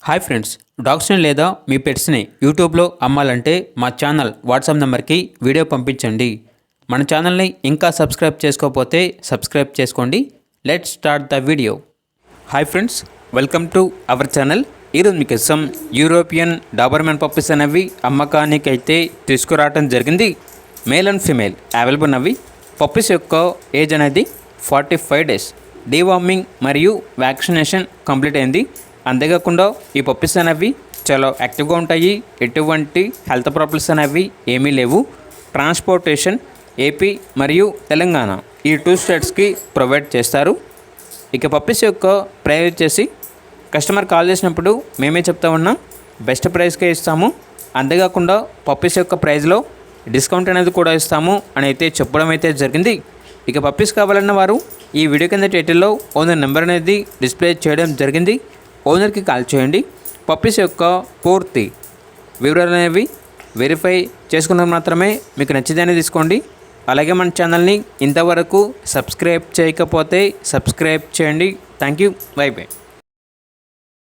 Hi friends, డాగ్స్ని లేదా మీ పెట్స్ని యూట్యూబ్లో అమ్మాలంటే మా ఛానల్ వాట్సాప్ నెంబర్కి వీడియో పంపించండి. మన ఛానల్ని ఇంకా సబ్స్క్రైబ్ చేసుకోకపోతే సబ్స్క్రైబ్ చేసుకోండి. Let's start the video. Hi friends, welcome to our channel. ఈరోజు మీకోసం యూరోపియన్ డాబర్మెన్ పప్పీస్ అనేవి అమ్మకానికి అయితే తీసుకురావడం జరిగింది. మేల్ అండ్ ఫీమేల్ అవైలబుల్ అవి. పప్పీస్ యొక్క ఏజ్ అనేది 45 days. డీవార్మింగ్ మరియు వ్యాక్సినేషన్ కంప్లీట్ అయింది. అంతేకాకుండా ఈ పప్పీస్ అనేవి చాలా యాక్టివ్గా ఉంటాయి. ఎటువంటి హెల్త్ ప్రాబ్లమ్స్ అనేవి ఏమీ లేవు. ట్రాన్స్పోర్టేషన్ ఏపీ మరియు తెలంగాణ ఈ 2 స్టేట్స్కి ప్రొవైడ్ చేస్తారు. ఇక పప్పీస్ యొక్క ప్రైస్ వచ్చేసి కస్టమర్ కాల్ చేసినప్పుడు మేమే చెప్తా ఉన్నాం, బెస్ట్ ప్రైస్కే ఇస్తాము. అంతేకాకుండా పప్పీస్ యొక్క ప్రైస్లో డిస్కౌంట్ అనేది కూడా ఇస్తాము అని అయితే చెప్పడం అయితే జరిగింది. ఇక పప్పీస్ కావాలన్న వారు ఈ వీడియో కింద టైటిల్లో ఓనర్ నెంబర్ అనేది డిస్ప్లే చేయడం జరిగింది. ఓనర్కి కాల్ చేయండి. పప్పీస్ యొక్క పూర్తి వివరాలు అనేవి వెరిఫై చేసుకున్న మాత్రమే మీకు నచ్చితేనే తీసుకోండి. అలాగే మన ఛానల్ని ఇంతవరకు సబ్స్క్రైబ్ చేయకపోతే సబ్స్క్రైబ్ చేయండి. Thank you. By by.